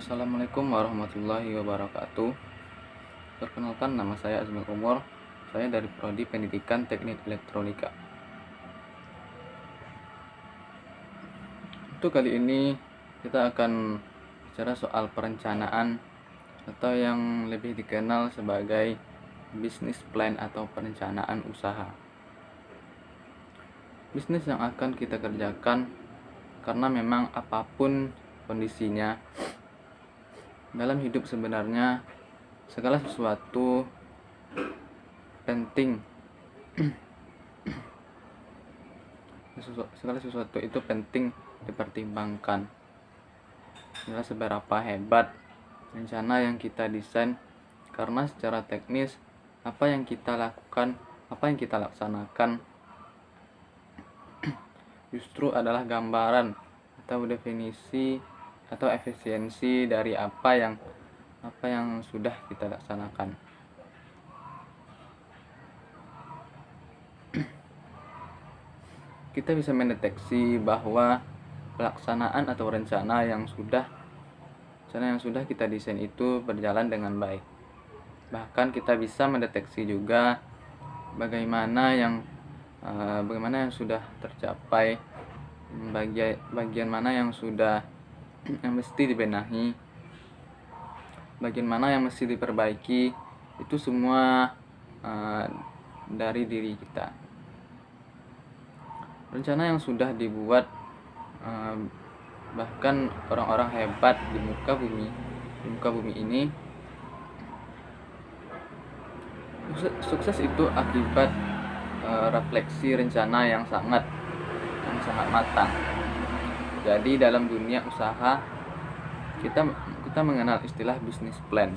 Assalamualaikum warahmatullahi wabarakatuh. Perkenalkan, nama saya Azmil Umar. Saya dari Prodi Pendidikan Teknik Elektronika. Untuk kali ini kita akan bicara soal perencanaan atau yang lebih dikenal sebagai business plan atau perencanaan usaha. Bisnis yang akan kita kerjakan, karena memang apapun kondisinya dalam hidup sebenarnya segala sesuatu penting. Segala sesuatu itu penting dipertimbangkan. Adalah seberapa hebat rencana yang kita desain, karena secara teknis apa yang kita lakukan, apa yang kita laksanakan justru adalah gambaran atau definisi atau efisiensi dari apa yang sudah kita laksanakan. Kita bisa mendeteksi bahwa pelaksanaan atau rencana yang sudah kita desain itu berjalan dengan baik. Bahkan kita bisa mendeteksi juga bagaimana yang sudah tercapai, bagian mana yang mesti dibenahi, bagian mana yang mesti diperbaiki. Itu semua dari diri kita. Rencana yang sudah dibuat, bahkan orang-orang hebat di muka bumi ini, sukses itu akibat refleksi rencana yang sangat matang. Jadi dalam dunia usaha kita mengenal istilah business plan.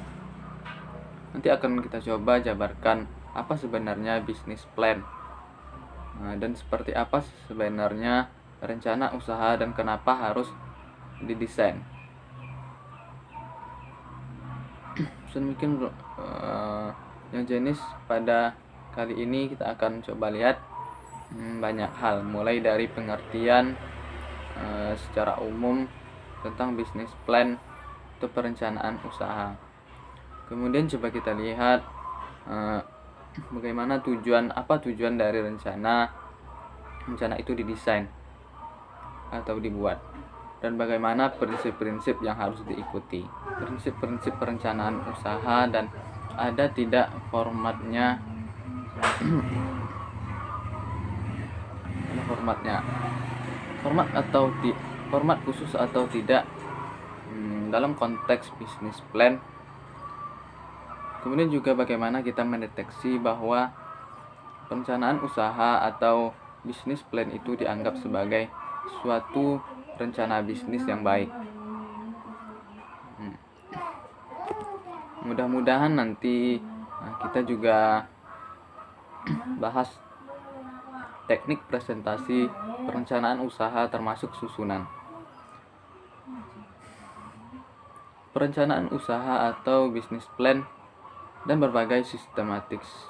Nanti akan kita coba jabarkan apa sebenarnya business plan, dan seperti apa sebenarnya rencana usaha dan kenapa harus didesain. Sedemikian yang jenis pada kali ini kita akan coba lihat banyak hal, mulai dari pengertian secara umum tentang business plan atau perencanaan usaha. Kemudian coba kita lihat bagaimana tujuan dari rencana itu didesain atau dibuat, dan bagaimana prinsip-prinsip yang harus diikuti, prinsip-prinsip perencanaan usaha, dan ada tidak formatnya format khusus atau tidak dalam konteks business plan. Kemudian juga bagaimana kita mendeteksi bahwa perencanaan usaha atau business plan itu dianggap sebagai suatu rencana bisnis yang baik. Mudah-mudahan nanti kita juga bahas teknik presentasi perencanaan usaha termasuk susunan. Perencanaan usaha atau business plan dan berbagai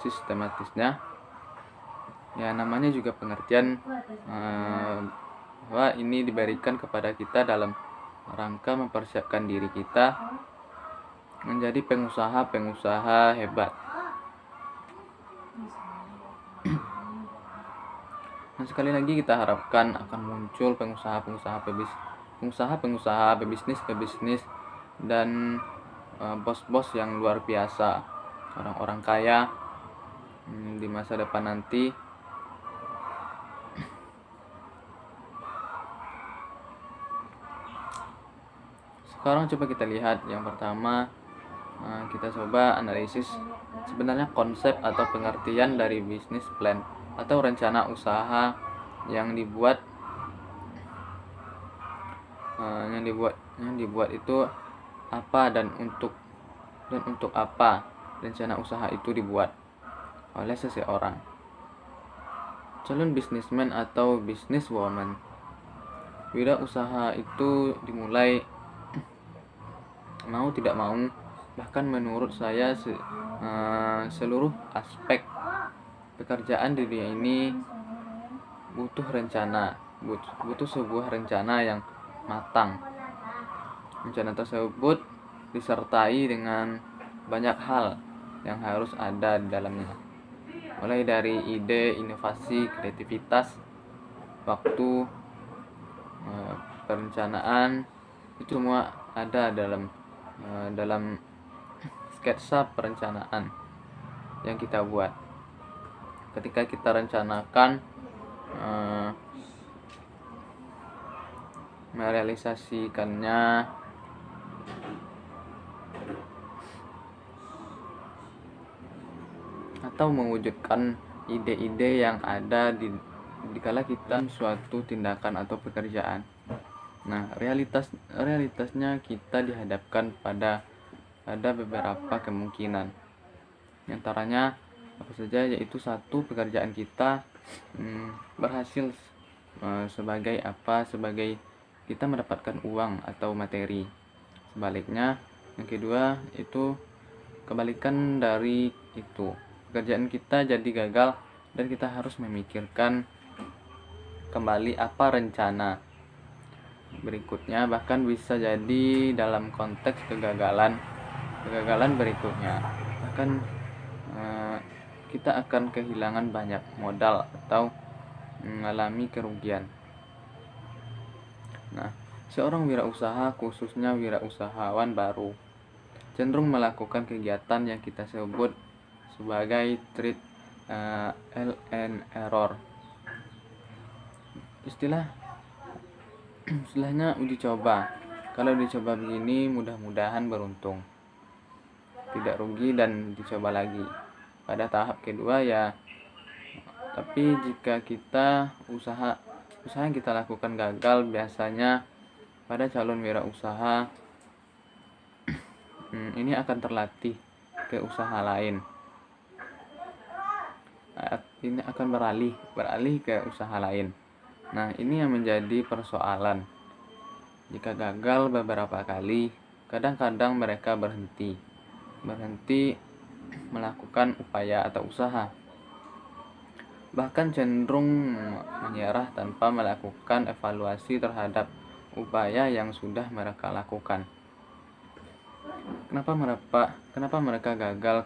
sistematisnya, ya namanya juga pengertian bahwa ini diberikan kepada kita dalam rangka mempersiapkan diri kita menjadi pengusaha hebat. Dan sekali lagi kita harapkan akan muncul pengusaha pebisnis dan bos-bos yang luar biasa, orang-orang kaya di masa depan nanti. Sekarang coba kita lihat yang pertama, kita coba analisis sebenarnya konsep atau pengertian dari business plan atau rencana usaha yang dibuat itu apa, dan untuk apa rencana usaha itu dibuat oleh seseorang. Calon businessman atau businesswoman. Wira usaha itu dimulai mau tidak mau, bahkan menurut saya seluruh aspek pekerjaan di dunia ini butuh sebuah rencana yang matang. Rencana tersebut disertai dengan banyak hal yang harus ada di dalamnya, mulai dari ide, inovasi, kreativitas, waktu, perencanaan, itu semua ada dalam sketsa perencanaan yang kita buat. Ketika kita rencanakan merealisasikannya atau mewujudkan ide-ide yang ada dikala kita suatu tindakan atau pekerjaan. Nah, realitasnya kita dihadapkan pada beberapa kemungkinan. Di antaranya apa saja, yaitu satu, pekerjaan kita berhasil sebagai kita mendapatkan uang atau materi. Sebaliknya, yang kedua itu kebalikan dari itu, pekerjaan kita jadi gagal dan kita harus memikirkan kembali apa rencana berikutnya, bahkan bisa jadi dalam konteks kegagalan berikutnya, bahkan kita akan kehilangan banyak modal atau mengalami kerugian. Nah, seorang wirausaha, khususnya wirausahawan baru, cenderung melakukan kegiatan yang kita sebut sebagai trial and error. Istilahnya uji coba. Kalau dicoba begini, mudah-mudahan beruntung, tidak rugi, dan dicoba lagi pada tahap kedua ya. Tapi jika usaha yang kita lakukan gagal, biasanya pada calon wirausaha ini akan terlatih ke usaha lain. Ini akan beralih ke usaha lain. Nah, ini yang menjadi persoalan. Jika gagal beberapa kali, kadang-kadang mereka berhenti melakukan upaya atau usaha, bahkan cenderung menyerah tanpa melakukan evaluasi terhadap upaya yang sudah mereka lakukan. Kenapa mereka gagal?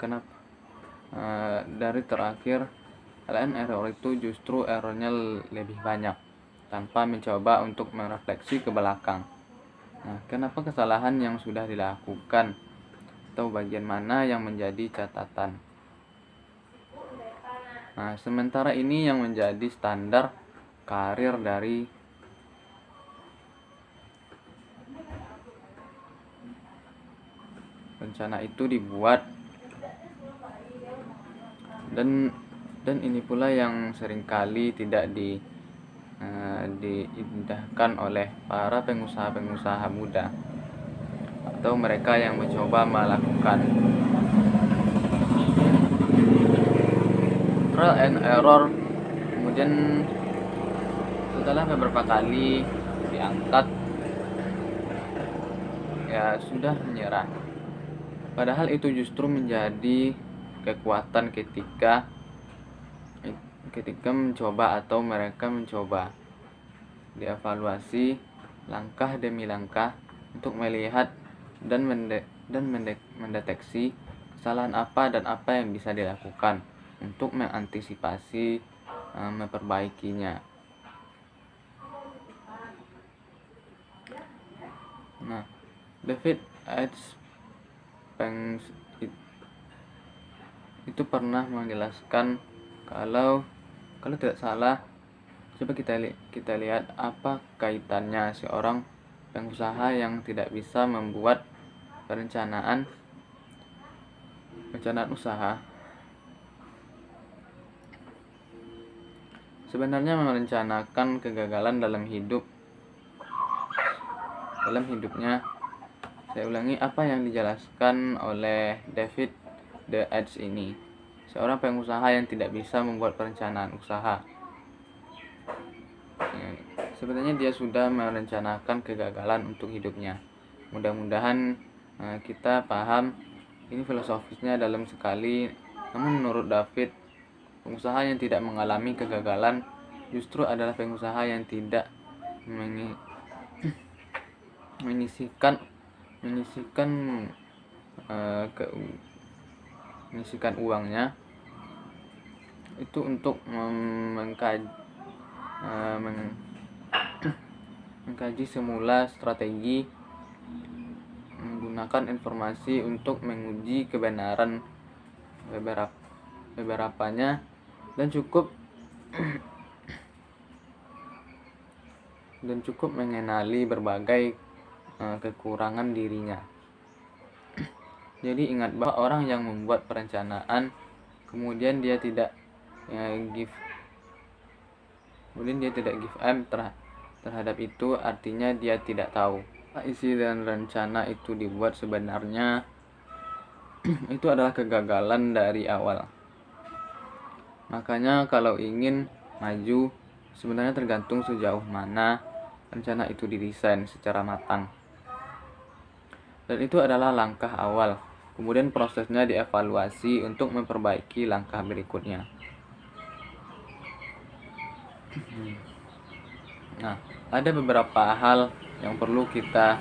Dari terakhir, error itu justru errornya lebih banyak tanpa mencoba untuk merefleksi ke belakang. Nah, kenapa kesalahan yang sudah dilakukan atau bagian mana yang menjadi catatan? Nah, sementara ini yang menjadi standar karir dari rencana itu dibuat, dan ini pula yang seringkali tidak diindahkan oleh para pengusaha muda atau mereka yang mencoba melakukan trial and error. Kemudian setelah beberapa kali diangkat, ya sudah menyerah. Padahal itu justru menjadi kekuatan ketika mencoba atau mereka mencoba dievaluasi langkah demi langkah untuk melihat dan mendeteksi kesalahan apa dan apa yang bisa dilakukan untuk mengantisipasi memperbaikinya. Nah, David H. Banks itu pernah menjelaskan kalau tidak salah, coba kita lihat apa kaitannya seorang pengusaha yang tidak bisa membuat perencanaan usaha. Sebenarnya merencanakan kegagalan dalam hidupnya. Saya ulangi apa yang dijelaskan oleh David The Edge ini. Seorang pengusaha yang tidak bisa membuat perencanaan usaha. Sebenarnya dia sudah merencanakan kegagalan untuk hidupnya. Mudah-mudahan kita paham ini filosofisnya dalam sekali. Namun menurut David, pengusaha yang tidak mengalami kegagalan justru adalah pengusaha yang tidak menyisihkan menyisihkan menyisihkan uangnya itu untuk mengkaji semula strategi, menggunakan informasi untuk menguji kebenaran beberapanya, dan cukup mengenali berbagai kekurangan dirinya. Jadi ingat bahwa orang yang membuat perencanaan kemudian dia tidak give up terhadap itu, artinya dia tidak tahu isi dan rencana itu dibuat sebenarnya itu adalah kegagalan dari awal. Makanya kalau ingin maju sebenarnya tergantung sejauh mana rencana itu didesain secara matang. Dan itu adalah langkah awal. Kemudian prosesnya dievaluasi untuk memperbaiki langkah berikutnya. Nah, ada beberapa hal yang perlu kita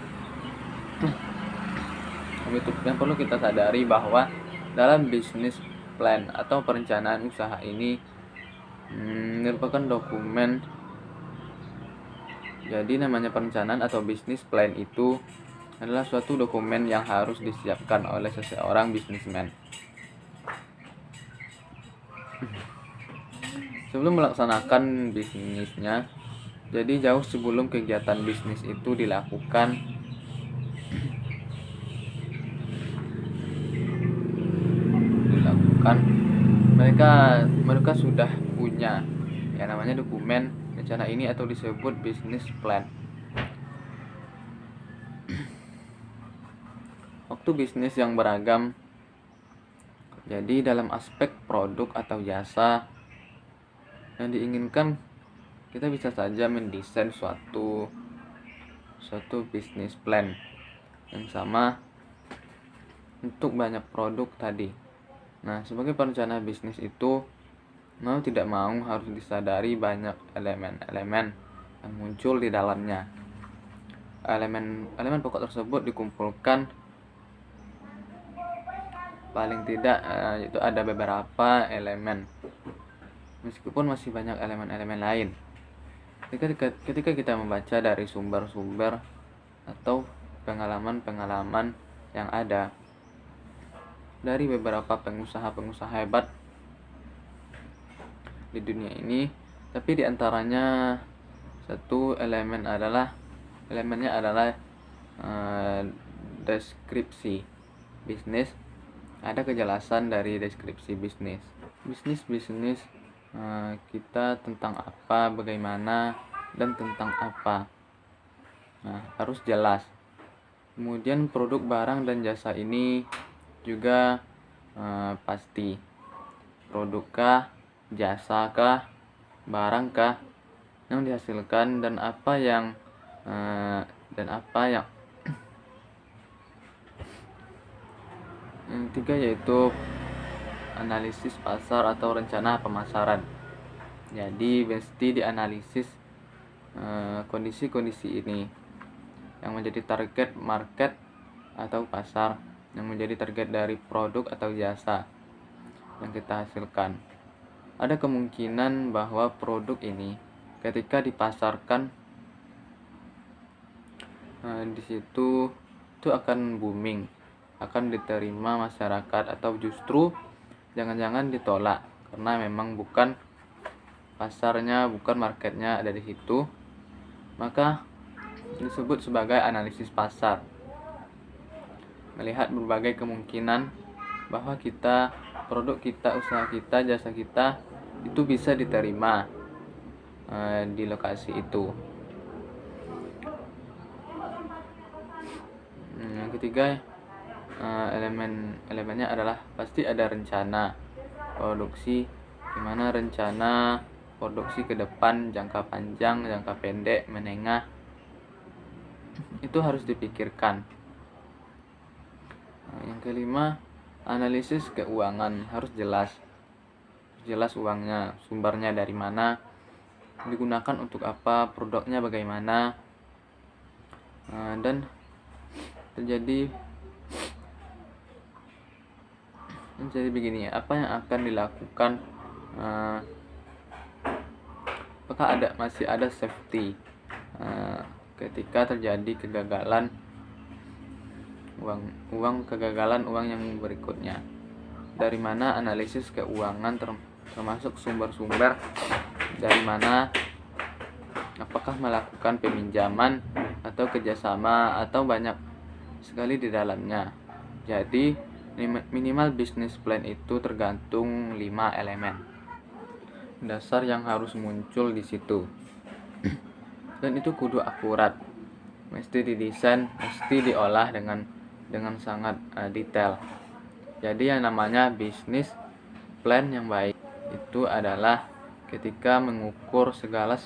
sadari bahwa dalam bisnis plan atau perencanaan usaha ini merupakan dokumen. Jadi namanya perencanaan atau bisnis plan itu adalah suatu dokumen yang harus disiapkan oleh seseorang bisnismen. Sebelum melaksanakan bisnisnya, jadi jauh sebelum kegiatan bisnis itu dilakukan, mereka sudah punya yang namanya dokumen rencana ini atau disebut business plan. Waktu bisnis yang beragam. Jadi dalam aspek produk atau jasa yang diinginkan, kita bisa saja mendesain suatu bisnis plan yang sama untuk banyak produk tadi. Nah, sebagai perencana bisnis itu mau tidak mau harus disadari banyak elemen-elemen yang muncul di dalamnya. Elemen pokok tersebut dikumpulkan paling tidak itu ada beberapa elemen, meskipun masih banyak elemen-elemen lain. Ketika kita membaca dari sumber-sumber atau pengalaman yang ada dari beberapa pengusaha hebat di dunia ini, tapi diantaranya satu elemennya adalah deskripsi bisnis. Ada kejelasan dari deskripsi bisnis. Bisnis kita tentang apa, bagaimana, dan tentang apa. Nah, harus jelas. Kemudian produk, barang, dan jasa ini juga pasti. Produkkah, jasakah, barangkah yang dihasilkan, dan apa yang yang ketiga yaitu analisis pasar atau rencana pemasaran. Jadi mesti dianalisis kondisi-kondisi ini yang menjadi target market atau pasar, yang menjadi target dari produk atau jasa yang kita hasilkan. Ada kemungkinan bahwa produk ini ketika dipasarkan di situ itu akan booming, akan diterima masyarakat, atau justru jangan-jangan ditolak karena memang bukan pasarnya, bukan marketnya ada di situ. Maka disebut sebagai analisis pasar, melihat berbagai kemungkinan bahwa produk kita, usaha kita, jasa kita itu bisa diterima di lokasi itu. Yang ketiga, elemennya adalah pasti ada rencana produksi, gimana rencana produksi ke depan, jangka panjang, jangka pendek, menengah, itu harus dipikirkan. Yang kelima, analisis keuangan, harus jelas uangnya, sumbernya dari mana, digunakan untuk apa, produknya bagaimana, dan terjadi begini, apa yang akan dilakukan? eh, Apakah masih ada safety ketika terjadi kegagalan uang yang berikutnya? Dari mana analisis keuangan termasuk sumber-sumber dari mana, apakah melakukan peminjaman atau kerjasama atau banyak sekali di dalamnya. Jadi minimal business plan itu tergantung 5 elemen dasar yang harus muncul di situ. Dan itu kudu akurat, mesti didesain, mesti diolah dengan sangat detail. Jadi yang namanya bisnis plan yang baik itu adalah ketika mengukur segala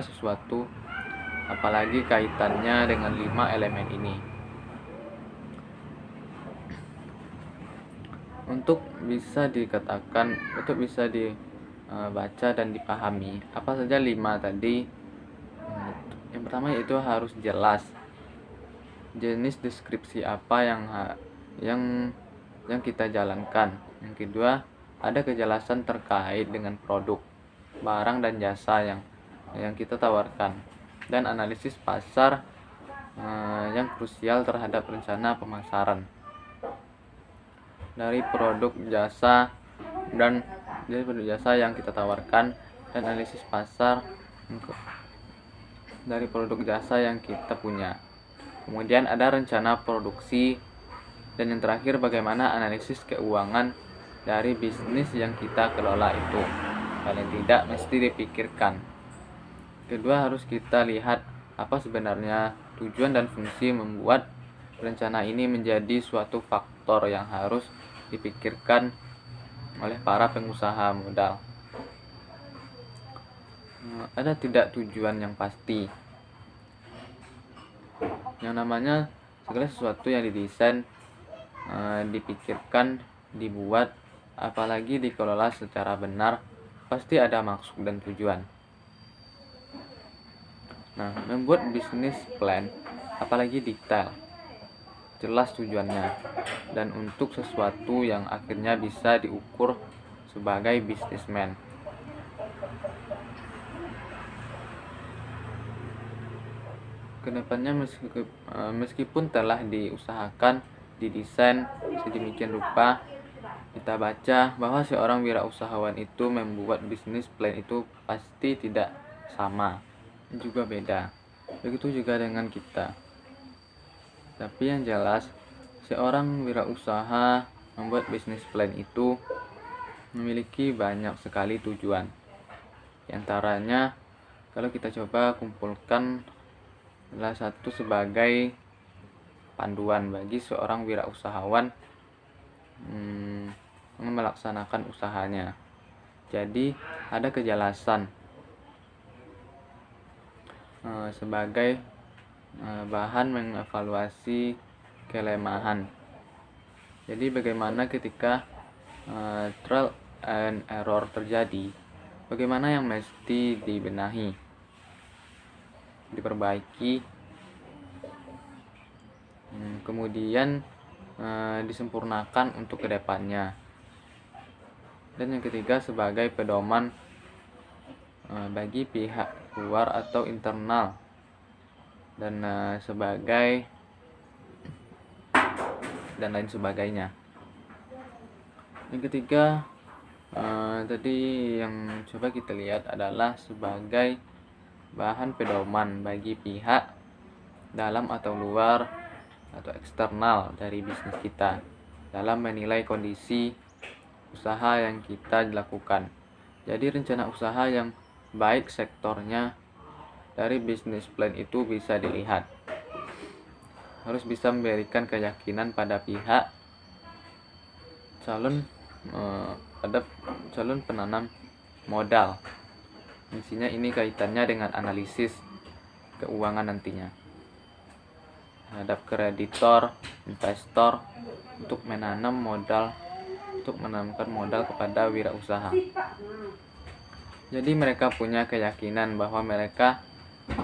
sesuatu, apalagi kaitannya dengan 5 elemen ini. Untuk bisa dibaca dan dipahami apa saja 5 tadi. Yang pertama itu harus jelas jenis deskripsi apa yang kita jalankan. Yang kedua, ada kejelasan terkait dengan produk, barang dan jasa yang kita tawarkan, dan analisis pasar yang krusial terhadap rencana pemasaran dari produk jasa yang kita tawarkan, dan analisis pasar dari produk jasa yang kita punya. Kemudian ada rencana produksi, dan yang terakhir bagaimana analisis keuangan dari bisnis yang kita kelola itu. Paling tidak mesti dipikirkan. Kedua, harus kita lihat apa sebenarnya tujuan dan fungsi membuat rencana ini menjadi suatu faktor yang harus dipikirkan oleh para pengusaha modal. Ada tidak tujuan yang pasti? Yang namanya segala sesuatu yang didesain, dipikirkan, dibuat, apalagi dikelola secara benar, pasti ada maksud dan tujuan. Nah, membuat bisnis plan, apalagi detail, jelas tujuannya, dan untuk sesuatu yang akhirnya bisa diukur sebagai bisnismen. Kedepannya meskipun telah diusahakan, didesain sedemikian rupa, kita baca bahwa seorang wirausahawan itu membuat bisnis plan itu pasti tidak sama, juga beda. Begitu juga dengan kita. Tapi yang jelas, seorang wirausaha membuat bisnis plan itu memiliki banyak sekali tujuan. Di antaranya, kalau kita coba kumpulkan, salah satu sebagai panduan bagi seorang wirausahawan melaksanakan usahanya. Jadi ada kejelasan sebagai bahan mengevaluasi kelemahan. Jadi bagaimana ketika trial and error terjadi, bagaimana yang mesti dibenahi, diperbaiki, kemudian disempurnakan untuk kedepannya. Dan yang ketiga, sebagai pedoman bagi pihak luar atau internal, dan lain sebagainya. Yang ketiga, tadi yang coba kita lihat adalah sebagai bahan pedoman bagi pihak dalam atau luar atau eksternal dari bisnis kita dalam menilai kondisi usaha yang kita lakukan. Jadi rencana usaha yang baik sektornya dari bisnis plan itu bisa dilihat. Harus bisa memberikan keyakinan pada pihak calon penanam modal. Intinya ini kaitannya dengan analisis keuangan nantinya terhadap kreditor, investor untuk menanamkan modal kepada wirausaha. Jadi mereka punya keyakinan bahwa mereka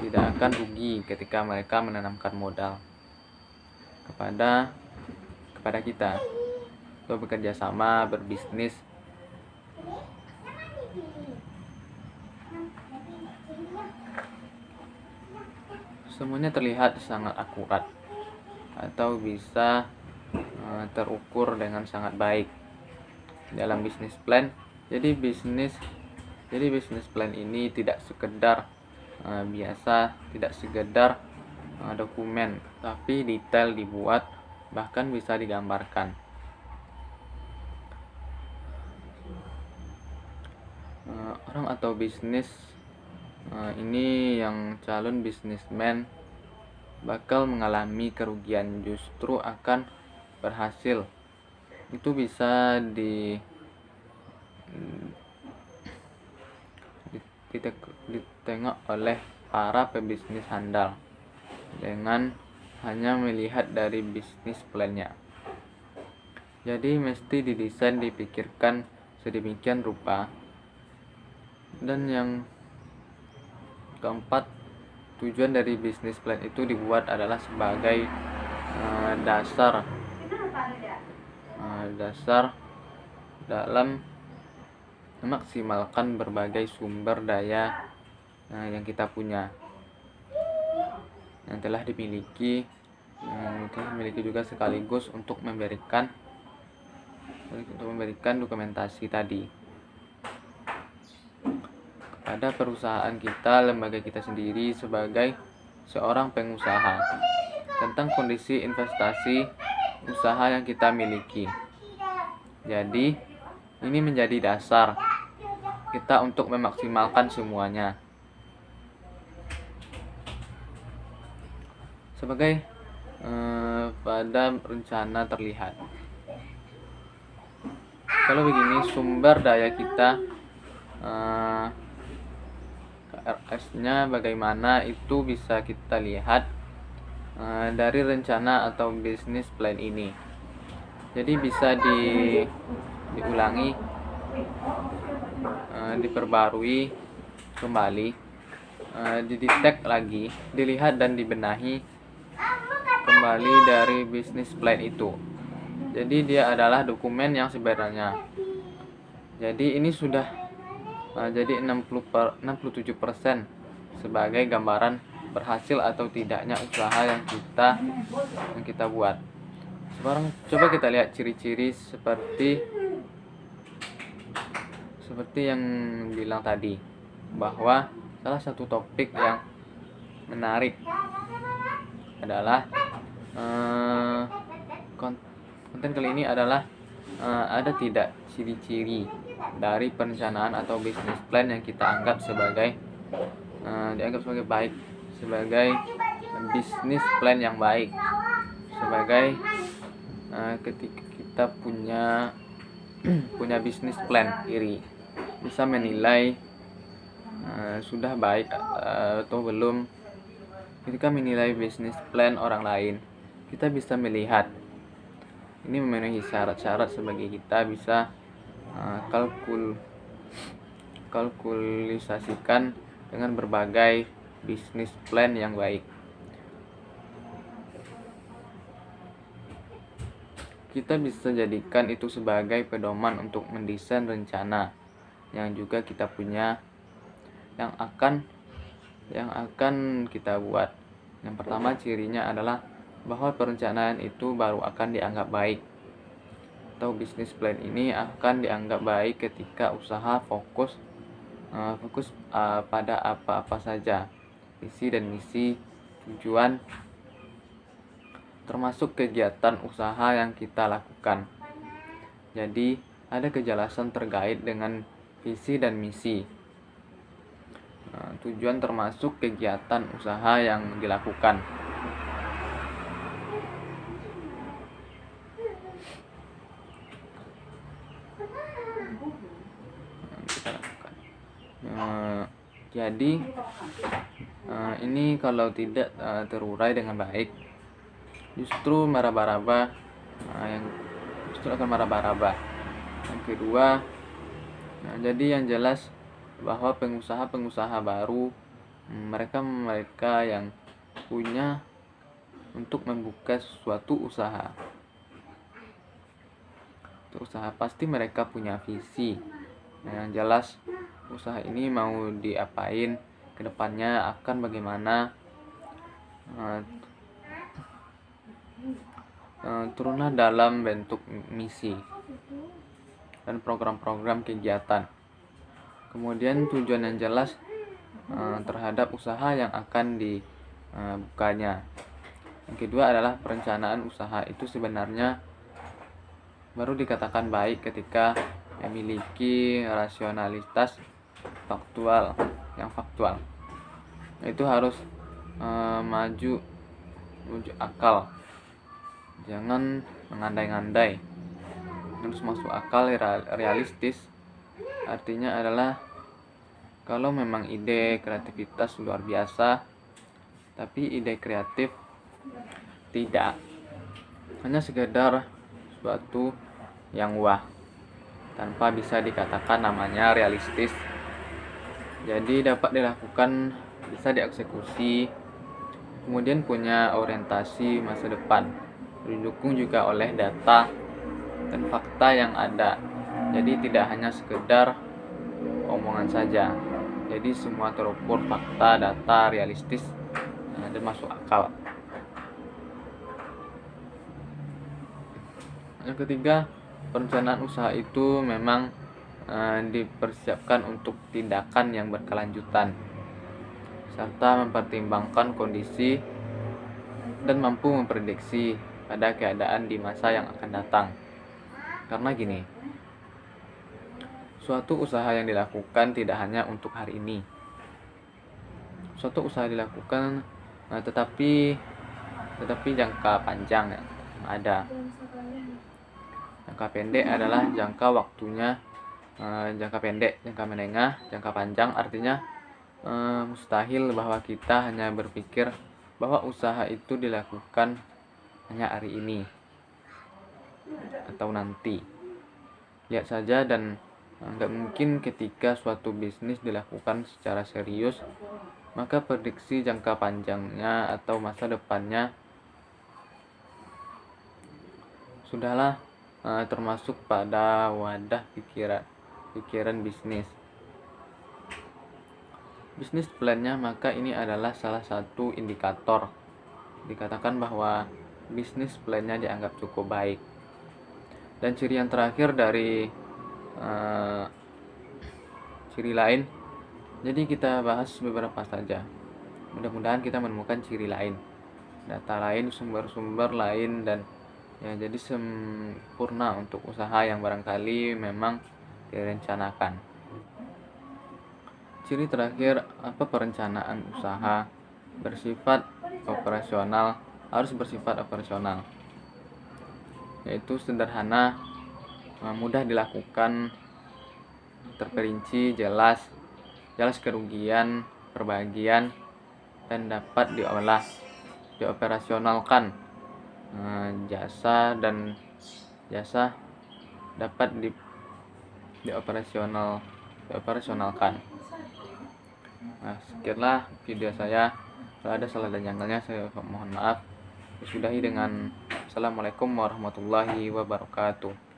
tidak akan rugi ketika mereka menanamkan modal. kepada kita untuk bekerja sama, berbisnis. Semuanya terlihat sangat akurat atau bisa terukur dengan sangat baik dalam bisnis plan. Jadi bisnis plan ini tidak sekedar biasa, tidak sekedar dokumen, tapi detail dibuat, bahkan bisa digambarkan. Orang atau bisnis ini yang calon bisnismen bakal mengalami kerugian justru akan berhasil. Itu bisa ditengok oleh para pebisnis handal dengan hanya melihat dari bisnis plannya. Jadi mesti didesain, dipikirkan sedemikian rupa. Dan yang keempat, tujuan dari bisnis plan itu dibuat adalah sebagai dasar dalam memaksimalkan berbagai sumber daya yang kita punya, yang telah dimiliki, juga sekaligus untuk memberikan dokumentasi tadi kepada perusahaan kita, lembaga kita sendiri sebagai seorang pengusaha, tentang kondisi investasi usaha yang kita miliki. Jadi ini menjadi dasar kita untuk memaksimalkan semuanya. Sebagai pada rencana terlihat. Kalau begini, sumber daya kita KRS-nya bagaimana itu bisa kita lihat dari rencana atau bisnis plan ini. Jadi bisa diulangi, diperbarui kembali, didetek lagi, dilihat dan dibenahi kembali dari bisnis plan itu. Jadi dia adalah dokumen yang sebenarnya. Jadi ini sudah jadi 67% sebagai gambaran berhasil atau tidaknya usaha yang kita buat. Sekarang coba kita lihat ciri-ciri seperti yang bilang tadi, bahwa salah satu topik yang menarik adalah konten kali ini adalah ada tidak ciri-ciri dari perencanaan atau bisnis plan yang kita anggap sebagai baik, sebagai bisnis plan yang baik, sebagai ketika kita punya bisnis plan diri, bisa menilai sudah baik atau belum. Ketika menilai bisnis plan orang lain, kita bisa melihat ini memenuhi syarat-syarat sebagai kita bisa kalkulisasikan dengan berbagai bisnis plan yang baik. Kita bisa jadikan itu sebagai pedoman untuk mendesain rencana yang juga kita punya, yang akan kita buat. Yang pertama, cirinya adalah bahwa perencanaan itu baru akan dianggap baik, atau bisnis plan ini akan dianggap baik ketika usaha fokus pada apa-apa saja, visi dan misi, tujuan, termasuk kegiatan usaha yang kita lakukan. Jadi ada kejelasan terkait dengan visi dan misi, tujuan termasuk kegiatan usaha yang dilakukan. Jadi ini kalau tidak terurai dengan baik, justru meraba-raba, akan meraba-raba. Yang kedua, jadi yang jelas bahwa pengusaha baru, mereka yang punya untuk membuka suatu usaha. Pasti mereka punya visi. Nah, yang jelas usaha ini mau diapain, kedepannya akan bagaimana. Turunlah dalam bentuk misi dan program-program kegiatan. Kemudian tujuan yang jelas terhadap usaha yang akan dibukanya. Yang kedua adalah perencanaan usaha. Itu sebenarnya baru dikatakan baik ketika memiliki rasionalitas yang faktual. Itu harus maju akal, jangan mengandai-andai, harus masuk akal, realistis. Artinya adalah kalau memang ide kreativitas luar biasa, tapi ide kreatif tidak, hanya sekedar suatu yang wah, tanpa bisa dikatakan namanya realistis. Jadi dapat dilakukan, bisa dieksekusi, kemudian punya orientasi masa depan, didukung juga oleh data dan fakta yang ada. Jadi tidak hanya sekedar omongan saja. Jadi semua terukur fakta, data, realistis, dan masuk akal. Yang ketiga, perencanaan usaha itu memang dipersiapkan untuk tindakan yang berkelanjutan, serta mempertimbangkan kondisi dan mampu memprediksi pada keadaan di masa yang akan datang. Karena gini, suatu usaha yang dilakukan tidak hanya untuk hari ini. Suatu usaha dilakukan tetapi jangka panjang yang ada. Jangka pendek adalah jangka waktunya, jangka pendek, jangka menengah, jangka panjang. Artinya mustahil bahwa kita hanya berpikir bahwa usaha itu dilakukan hanya hari ini atau nanti. Lihat saja, dan nggak mungkin ketika suatu bisnis dilakukan secara serius, maka prediksi jangka panjangnya atau masa depannya sudahlah termasuk pada wadah pikiran bisnis plannya. Maka ini adalah salah satu indikator dikatakan bahwa bisnis plannya dianggap cukup baik. Dan ciri yang terakhir dari ciri lain, jadi kita bahas beberapa saja, mudah-mudahan kita menemukan ciri lain, data lain, sumber-sumber lain, dan ya jadi sempurna untuk usaha yang barangkali memang direncanakan. Ciri terakhir, apa perencanaan usaha bersifat operasional, harus bersifat operasional, yaitu sederhana, mudah dilakukan, terperinci, jelas kerugian, perbagian, dan dapat dioperasionalkan. Jasa dapat dioperasionalkan. Nah, sekianlah video saya. Kalau ada salah dan janggalnya saya mohon maaf. Sudahi dengan Assalamualaikum warahmatullahi wabarakatuh.